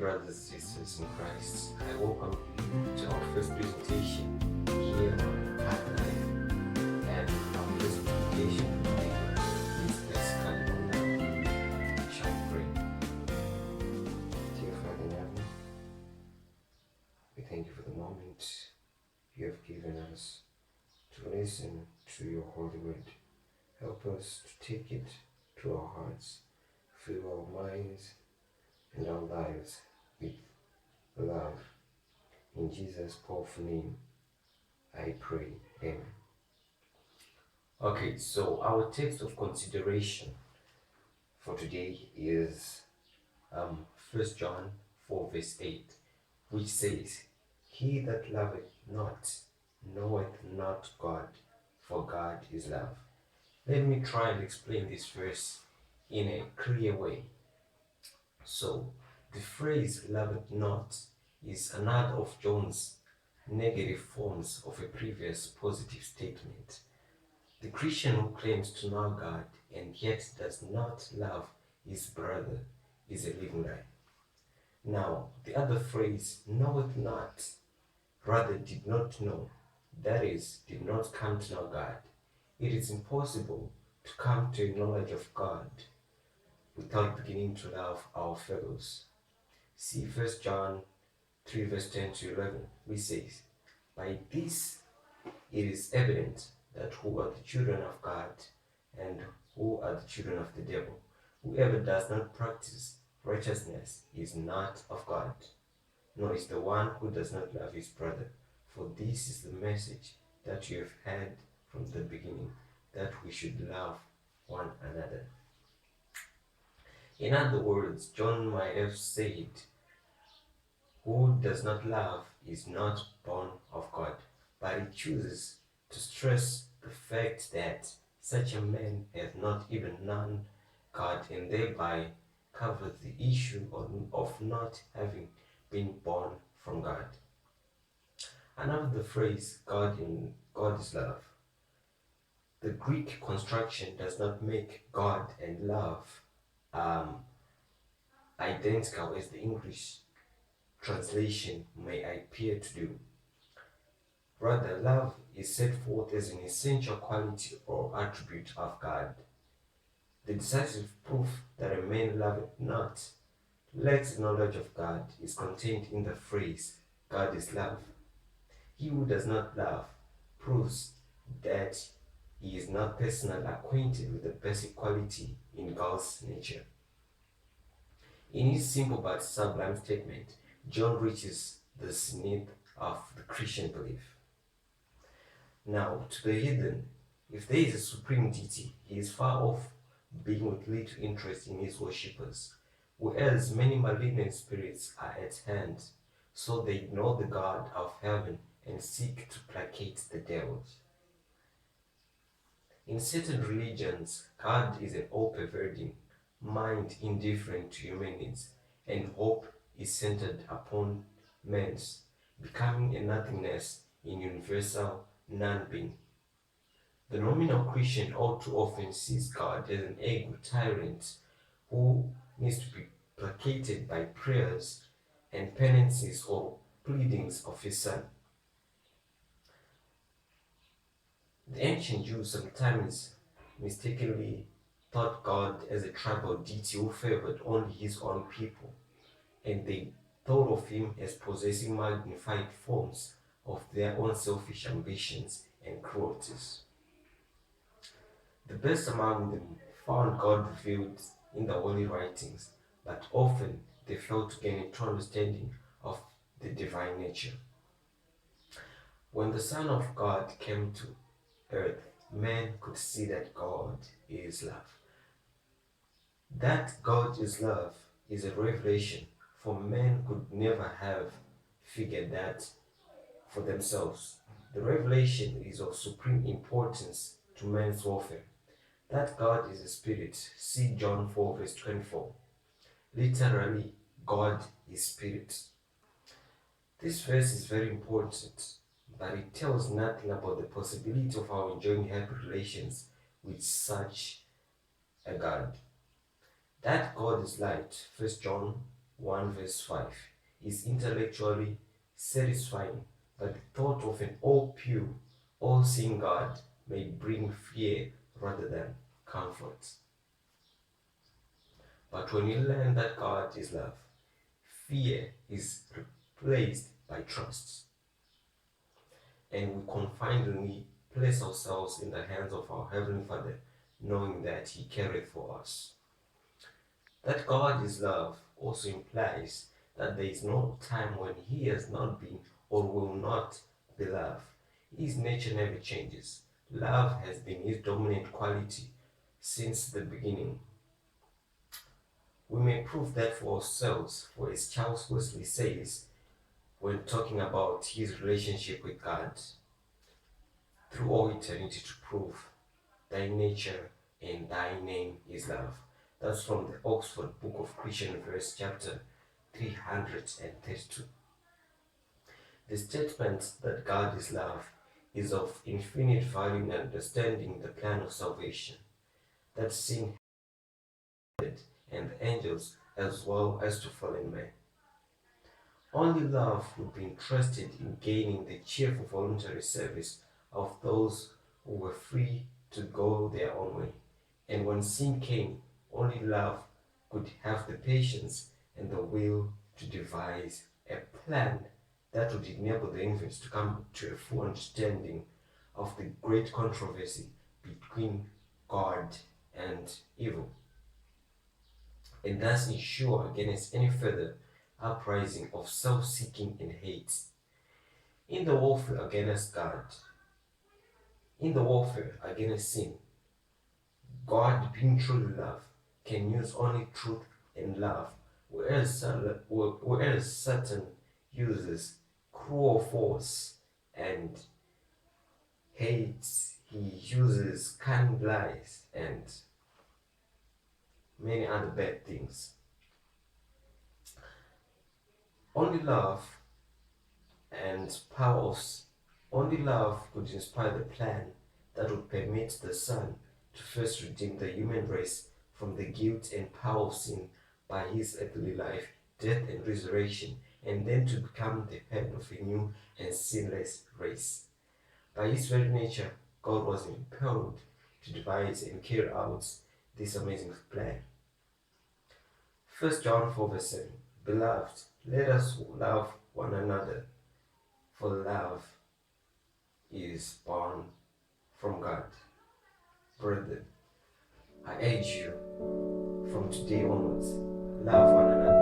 brothers and sisters in Christ. I welcome you to our first presentation here on Path Life. And our first presentation today is basically on love. Shall we pray? Dear Father in heaven, we thank you for the moment you have given us to listen to your holy word. Help us to take it to our hearts, fill our minds and our lives with love. In Jesus' powerful name, I pray. Amen. Okay, so our text of consideration for today is 1 John 4 verse 8, which says, "He that loveth not knoweth not God, for God is love." Let me try and explain this verse in a clear way. So, the phrase "loveth not" is another of John's negative forms of a previous positive statement. The Christian who claims to know God and yet does not love his brother is a living lie. Now, the other phrase "knoweth not," rather did not know, that is, did not come to know God. It is impossible to come to a knowledge of God without beginning to love our fellows. See 1 John 3 verse 10 to 11, which says, "By this it is evident that who are the children of God and who are the children of the devil. Whoever does not practice righteousness is not of God, nor is the one who does not love his brother. For this is the message that you have heard from the beginning, that we should love one another." In other words, John might have said, "Who does not love is not born of God," but he chooses to stress the fact that such a man has not even known God, and thereby covers the issue of not having been born from God. Another the phrase God is love. The Greek construction does not make God and love identical as the English translation may appear to do. Rather, love is set forth as an essential quality or attribute of God. The decisive proof that a man loveth not lacks knowledge of God is contained in the phrase, "God is love." He who does not love proves that he is not personally acquainted with the basic quality in God's nature. In his simple but sublime statement, John reaches the zenith of the Christian belief. Now, to the heathen, if there is a supreme deity, he is far off being with little interest in his worshippers, whereas many malignant spirits are at hand, so they ignore the God of heaven and seek to placate the devils. In certain religions, God is an all-pervading mind indifferent to human needs, and hope is centered upon man's becoming a nothingness in universal non-being. The nominal Christian all too often sees God as an ego tyrant who needs to be placated by prayers and penances or pleadings of his son. The ancient Jews sometimes mistakenly thought God as a tribal deity who favored only his own people, and they thought of him as possessing magnified forms of their own selfish ambitions and cruelties. The best among them found God revealed in the holy writings, but often they failed to gain a true understanding of the divine nature. When the Son of God came to earth, man could see that God is love. That God is love is a revelation, for men could never have figured that for themselves. The revelation is of supreme importance to man's welfare. That God is a spirit. See John 4 verse 24. Literally, God is spirit. This verse is very important, but it tells nothing about the possibility of our enjoying happy relations with such a God. That God is light, 1 John 1 verse 5 is intellectually satisfying, but the thought of an all-pure, all-seeing God may bring fear rather than comfort. But when we learn that God is love, fear is replaced by trust, and we confidently place ourselves in the hands of our Heavenly Father, knowing that He careth for us. That God is love also implies that there is no time when He has not been or will not be love. His nature never changes. Love has been His dominant quality since the beginning. We may prove that for ourselves, for as Charles Wesley says when talking about his relationship with God, through all eternity to prove thy nature and thy name is love. That's from the Oxford Book of Christian Verse, chapter 332. The statement that God is love is of infinite value in understanding the plan of salvation that sin had and the angels as well as to fallen men. Only love would be interested in gaining the cheerful voluntary service of those who were free to go their own way. And when sin came, only love could have the patience and the will to devise a plan that would enable the infants to come to a full understanding of the great controversy between God and evil, and thus ensure against any further uprising of self-seeking and hate. In the warfare against God, in the warfare against sin, God, being truly love, can use only truth and love, whereas Satan uses cruel force and hates. He uses cunning lies and many other bad things. Only love and powers, only love could inspire the plan that would permit the Son to first redeem the human race from the guilt and power of sin by his earthly life, death, and resurrection, and then to become the head of a new and sinless race. By his very nature, God was impelled to devise and carry out this amazing plan. 1 John 4 verse 7. Beloved, let us love one another, for love is born from God. Brethren, I urge you from today onwards, love one another.